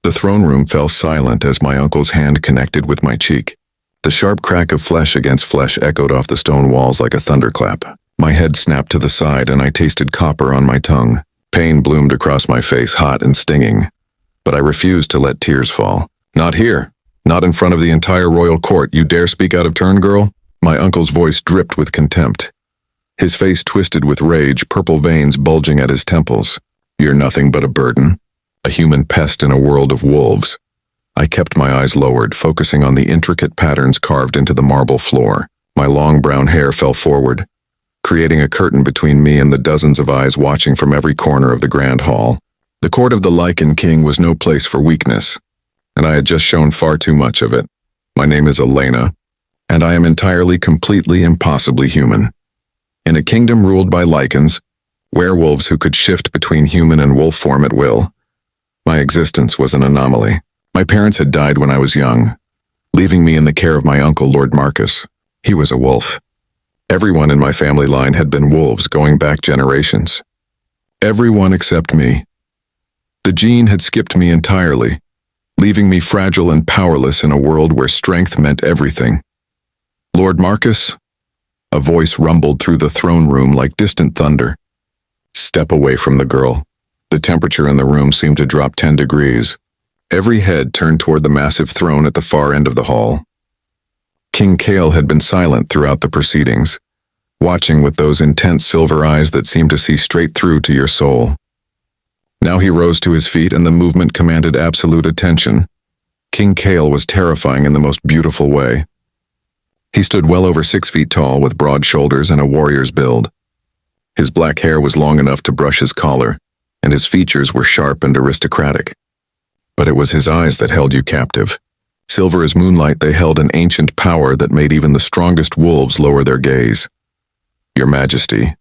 The throne room fell silent as my uncle's hand connected with my cheek. The sharp crack of flesh against flesh echoed off the stone walls like a thunderclap. My head snapped to the side and I tasted copper on my tongue. Pain bloomed across my face, hot and stinging. But I refused to let tears fall. Not here. Not in front of the entire royal court. You dare speak out of turn, girl? My uncle's voice dripped with contempt. His face twisted with rage, purple veins bulging at his temples. You're nothing but a burden. A human pest in a world of wolves. I kept my eyes lowered, focusing on the intricate patterns carved into the marble floor. My long brown hair fell forward, creating a curtain between me and the dozens of eyes watching from every corner of the grand hall. The court of the Lycan King was no place for weakness, and I had just shown far too much of it. My name is Elena, and I am entirely, completely, impossibly human. In a kingdom ruled by Lycans, werewolves who could shift between human and wolf form at will, my existence was an anomaly. My parents had died when I was young, leaving me in the care of my uncle, Lord Marcus. He was a wolf. Everyone in my family line had been wolves going back generations. Everyone except me. The gene had skipped me entirely, leaving me fragile and powerless in a world where strength meant everything. Lord Marcus? A voice rumbled through the throne room like distant thunder. Step away from the girl. The temperature in the room seemed to drop 10 degrees. Every head turned toward the massive throne at the far end of the hall. King Kael had been silent throughout the proceedings, watching with those intense silver eyes that seemed to see straight through to your soul. Now he rose to his feet and the movement commanded absolute attention. King Kael was terrifying in the most beautiful way. He stood well over 6 feet tall with broad shoulders and a warrior's build. His black hair was long enough to brush his collar, and his features were sharp and aristocratic. But it was his eyes that held you captive. Silver as moonlight, they held an ancient power that made even the strongest wolves lower their gaze. Your Majesty,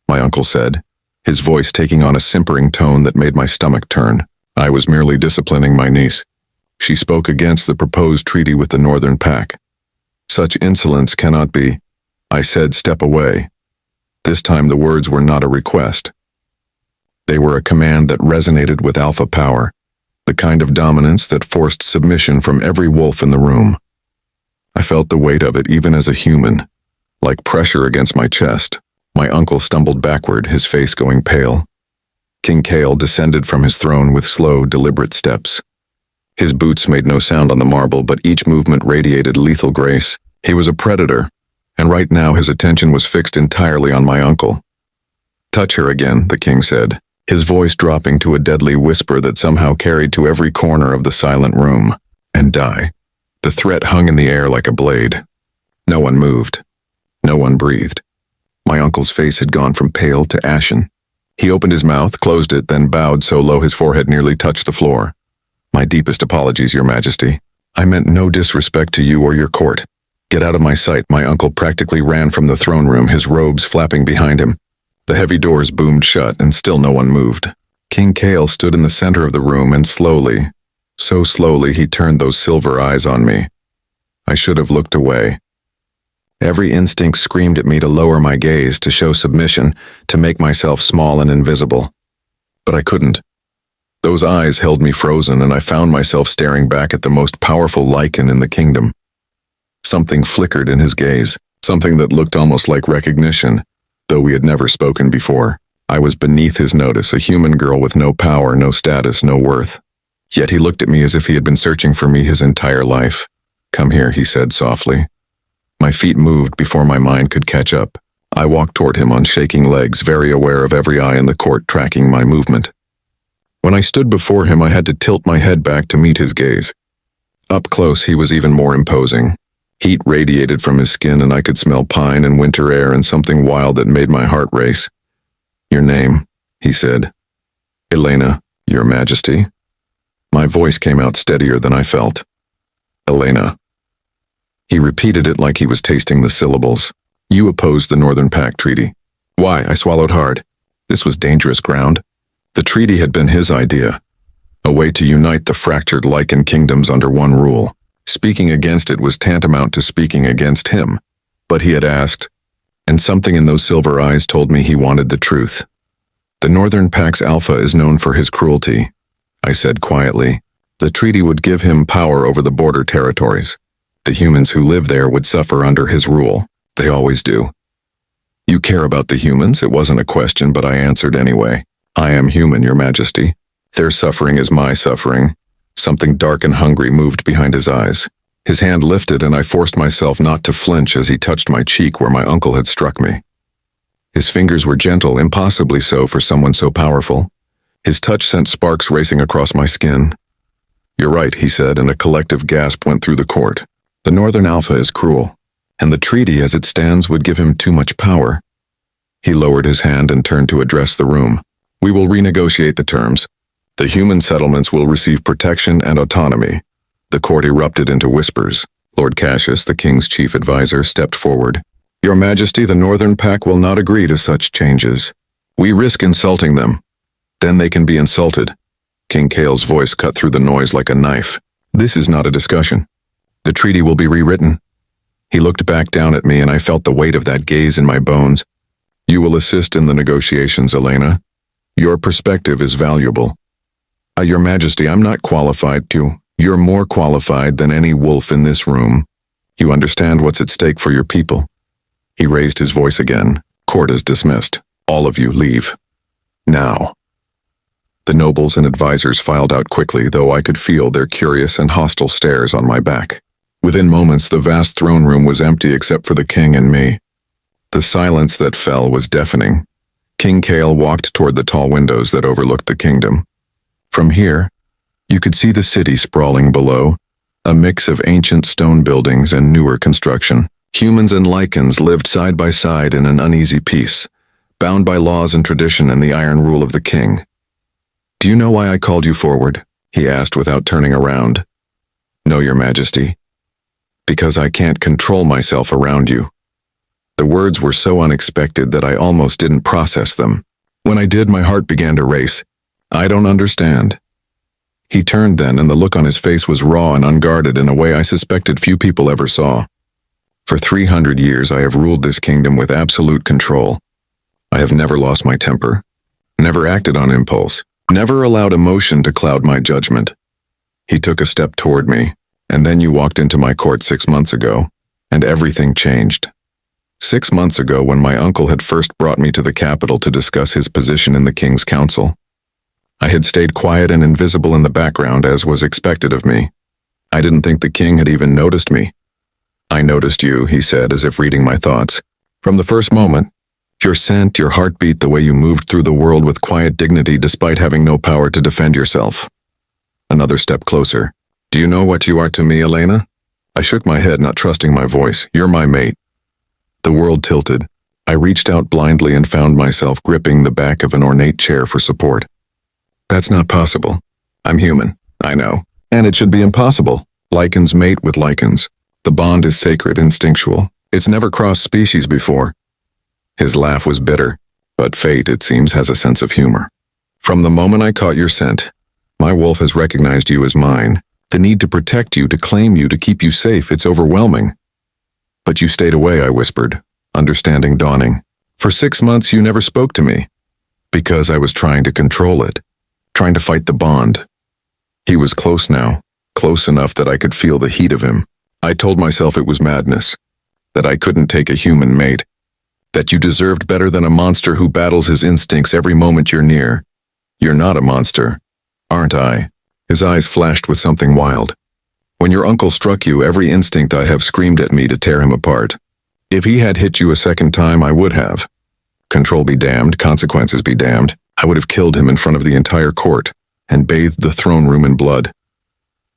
my uncle said, his voice taking on a simpering tone that made my stomach turn. I was merely disciplining my niece. She spoke against the proposed treaty with the Northern Pack. Such insolence cannot be. I said, step away. This time the words were not a request. They were a command that resonated with alpha power, the kind of dominance that forced submission from every wolf in the room. I felt the weight of it even as a human, like pressure against my chest. My uncle stumbled backward, his face going pale. King Kael descended from his throne with slow, deliberate steps. His boots made no sound on the marble, but each movement radiated lethal grace. He was a predator, and right now his attention was fixed entirely on my uncle. Touch her again, the king said, his voice dropping to a deadly whisper that somehow carried to every corner of the silent room. And die. The threat hung in the air like a blade. No one moved. No one breathed. My uncle's face had gone from pale to ashen. He opened his mouth, closed it, then bowed so low his forehead nearly touched the floor. My deepest apologies, Your Majesty. I meant no disrespect to you or your court. Get out of my sight. My uncle practically ran from the throne room, his robes flapping behind him. The heavy doors boomed shut, and still no one moved. King Kael stood in the center of the room, and slowly, so slowly, he turned those silver eyes on me. I should have looked away. Every instinct screamed at me to lower my gaze, to show submission, to make myself small and invisible. But I couldn't. Those eyes held me frozen, and I found myself staring back at the most powerful Lycan in the kingdom. Something flickered in his gaze, something that looked almost like recognition, though we had never spoken before. I was beneath his notice, a human girl with no power, no status, no worth. Yet he looked at me as if he had been searching for me his entire life. Come here, he said softly. My feet moved before my mind could catch up. I walked toward him on shaking legs, very aware of every eye in the court tracking my movement. When I stood before him, I had to tilt my head back to meet his gaze. Up close, he was even more imposing. Heat radiated from his skin, and I could smell pine and winter air and something wild that made my heart race. Your name, he said. Elena, Your Majesty. My voice came out steadier than I felt. Elena. He repeated it like he was tasting the syllables. You opposed the Northern Pact Treaty. Why? I swallowed hard. This was dangerous ground. The treaty had been his idea, a way to unite the fractured Lycan kingdoms under one rule. Speaking against it was tantamount to speaking against him. But he had asked, and something in those silver eyes told me he wanted the truth. The Northern Pact's Alpha is known for his cruelty, I said quietly. The treaty would give him power over the border territories. The humans who live there would suffer under his rule. They always do. You care about the humans? It wasn't a question, but I answered anyway. I am human, Your Majesty. Their suffering is my suffering. Something dark and hungry moved behind his eyes. His hand lifted, and I forced myself not to flinch as he touched my cheek where my uncle had struck me. His fingers were gentle, impossibly so for someone so powerful. His touch sent sparks racing across my skin. You're right, he said, and a collective gasp went through the court. The Northern Alpha is cruel, and the treaty as it stands would give him too much power. He lowered his hand and turned to address the room. We will renegotiate the terms. The human settlements will receive protection and autonomy. The court erupted into whispers. Lord Cassius, the king's chief advisor, stepped forward. Your Majesty, the Northern Pack will not agree to such changes. We risk insulting them. Then they can be insulted. King Kael's voice cut through the noise like a knife. This is not a discussion. The treaty will be rewritten. He looked back down at me, and I felt the weight of that gaze in my bones. You will assist in the negotiations, Elena. Your perspective is valuable. Your Majesty, I'm not qualified to. You're more qualified than any wolf in this room. You understand what's at stake for your people. He raised his voice again. Court is dismissed. All of you leave. Now. The nobles and advisors filed out quickly, though I could feel their curious and hostile stares on my back. Within moments, the vast throne room was empty except for the king and me. The silence that fell was deafening. King Kael walked toward the tall windows that overlooked the kingdom. From here, you could see the city sprawling below, a mix of ancient stone buildings and newer construction. Humans and Lycans lived side by side in an uneasy peace, bound by laws and tradition and the iron rule of the king. Do you know why I called you forward? He asked without turning around. No, Your Majesty. Because I can't control myself around you. The words were so unexpected that I almost didn't process them. When I did, my heart began to race. I don't understand. He turned then, and the look on his face was raw and unguarded in a way I suspected few people ever saw. For 300 years I have ruled this kingdom with absolute control. I have never lost my temper, never acted on impulse, never allowed emotion to cloud my judgment. He took a step toward me, and then you walked into my court 6 months ago, and everything changed. 6 months ago, when my uncle had first brought me to the capital to discuss his position in the king's council. I had stayed quiet and invisible in the background, as was expected of me. I didn't think the king had even noticed me. I noticed you, he said, as if reading my thoughts. From the first moment, your scent, your heartbeat, the way you moved through the world with quiet dignity despite having no power to defend yourself. Another step closer. Do you know what you are to me, Elena? I shook my head, not trusting my voice. You're my mate. The world tilted. I reached out blindly and found myself gripping the back of an ornate chair for support. That's not possible. I'm human, I know. And it should be impossible. Lycans mate with Lycans. The bond is sacred, instinctual. It's never crossed species before. His laugh was bitter, but fate, it seems, has a sense of humor. From the moment I caught your scent, my wolf has recognized you as mine. The need to protect you, to claim you, to keep you safe, it's overwhelming. But you stayed away, I whispered, understanding dawning. For 6 months you never spoke to me. Because I was trying to control it. Trying to fight the bond. He was close now, close enough that I could feel the heat of him. I told myself it was madness, that I couldn't take a human mate, that you deserved better than a monster who battles his instincts every moment you're near. You're not a monster, aren't I? His eyes flashed with something wild. When your uncle struck you, every instinct I have screamed at me to tear him apart. If he had hit you a second time, I would have. Control be damned, consequences be damned. I would have killed him in front of the entire court and bathed the throne room in blood.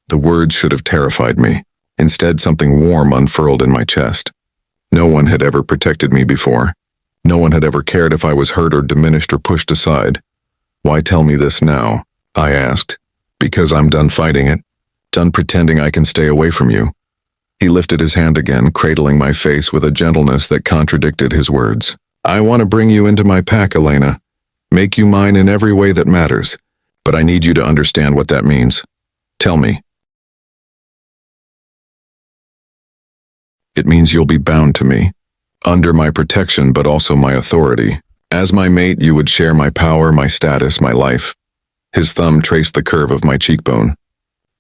The words should have terrified me. Instead, something warm unfurled in my chest. No one had ever protected me before. No one had ever cared if I was hurt or diminished or pushed aside. Why tell me this now? I asked. Because I'm done fighting it. Done pretending I can stay away from you. He lifted his hand again, cradling my face with a gentleness that contradicted his words. I want to bring you into my pack, Elena. Make you mine in every way that matters, but I need you to understand what that means. Tell me. It means you'll be bound to me, under my protection but also my authority. As my mate, you would share my power, my status, my life. His thumb traced the curve of my cheekbone.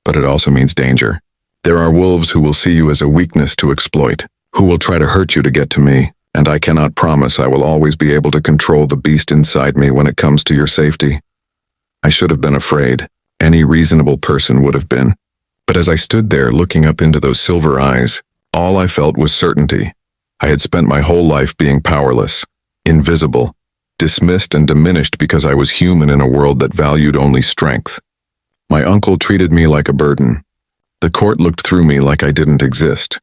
but it also means danger. There are wolves who will see you as a weakness to exploit, who will try to hurt you to get to me, and I cannot promise I will always be able to control the beast inside me when it comes to your safety. I should have been afraid. Any reasonable person would have been. But as I stood there looking up into those silver eyes, all I felt was certainty. I had spent my whole life being powerless, invisible, dismissed and diminished because I was human in a world that valued only strength. My uncle treated me like a burden. The court looked through me like I didn't exist.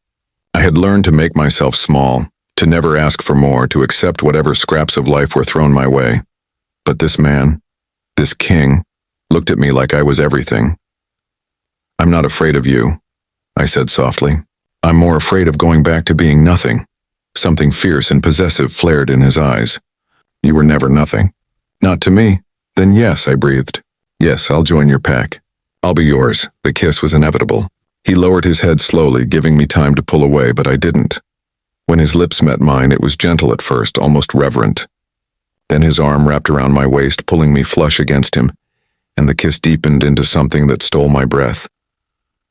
I had learned to make myself small, to never ask for more, to accept whatever scraps of life were thrown my way. But this man, this king, looked at me like I was everything. "I'm not afraid of you," I said softly. "I'm more afraid of going back to being nothing." Something fierce and possessive flared in his eyes. "You were never nothing." "Not to me." "Then yes," I breathed. "Yes, I'll join your pack. I'll be yours." The kiss was inevitable. He lowered his head slowly, giving me time to pull away, but I didn't. When his lips met mine, it was gentle at first, almost reverent. Then his arm wrapped around my waist, pulling me flush against him, and the kiss deepened into something that stole my breath.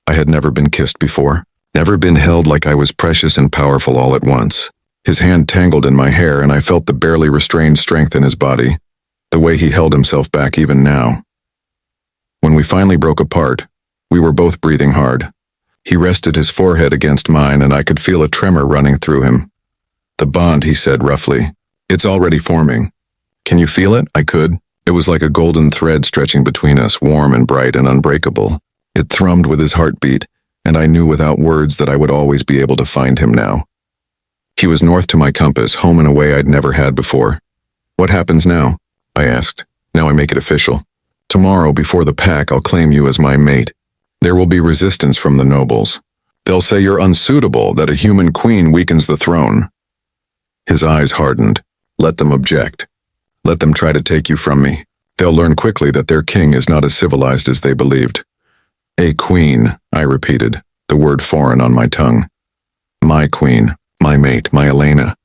I had never been kissed before, never been held like I was precious and powerful all at once. His hand tangled in my hair, and I felt the barely restrained strength in his body, the way he held himself back even now. When we finally broke apart, we were both breathing hard. He rested his forehead against mine, and I could feel a tremor running through him. "The bond," he said roughly. "It's already forming." "Can you feel it?" I could. It was like a golden thread stretching between us, warm and bright and unbreakable. It thrummed with his heartbeat, and I knew without words that I would always be able to find him now. He was north to my compass, home in a way I'd never had before. "What happens now?" I asked. "Now I make it official. Tomorrow, before the pack, I'll claim you as my mate. There will be resistance from the nobles. They'll say you're unsuitable, that a human queen weakens the throne." His eyes hardened. "Let them object. Let them try to take you from me. They'll learn quickly that their king is not as civilized as they believed." "A queen," I repeated, the word foreign on my tongue. "My queen, my mate, my Elena."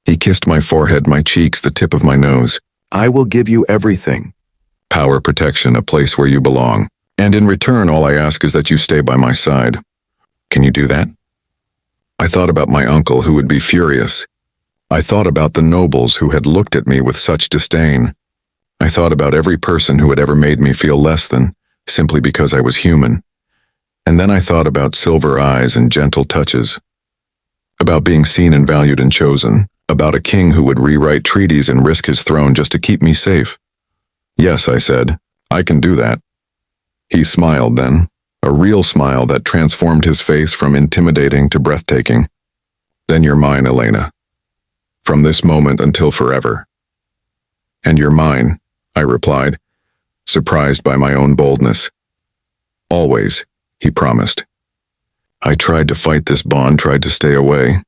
He kissed my forehead, my cheeks, the tip of my nose. "I will give you everything. Power, protection, a place where you belong. And in return, all I ask is that you stay by my side. Can you do that?" I thought about my uncle, who would be furious. I thought about the nobles who had looked at me with such disdain. I thought about every person who had ever made me feel less than, simply because I was human. And then I thought about silver eyes and gentle touches. About being seen and valued and chosen. About a king who would rewrite treaties and risk his throne just to keep me safe. "Yes," I said, "I can do that." He smiled then, a real smile that transformed his face from intimidating to breathtaking. "Then you're mine, Elena. From this moment until forever." "And you're mine," I replied, surprised by my own boldness. "Always," he promised. I tried to fight this bond, tried to stay away,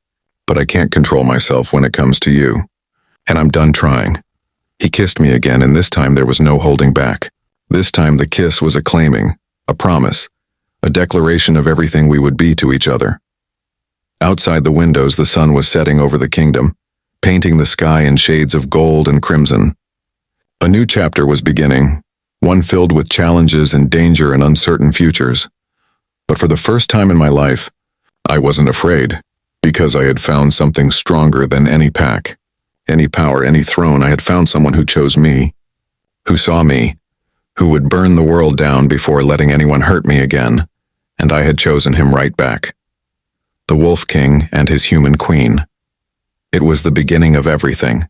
but I can't control myself when it comes to you. And I'm done trying. He kissed me again, and this time there was no holding back. This time the kiss was a claiming, a promise, a declaration of everything we would be to each other. Outside the windows, the sun was setting over the kingdom, painting the sky in shades of gold and crimson. A new chapter was beginning, one filled with challenges and danger and uncertain futures. But for the first time in my life, I wasn't afraid, because I had found something stronger than any pack, any power, any throne. I had found someone who chose me, who saw me, who would burn the world down before letting anyone hurt me again, and I had chosen him right back. The Wolf King and his human queen. It was the beginning of everything.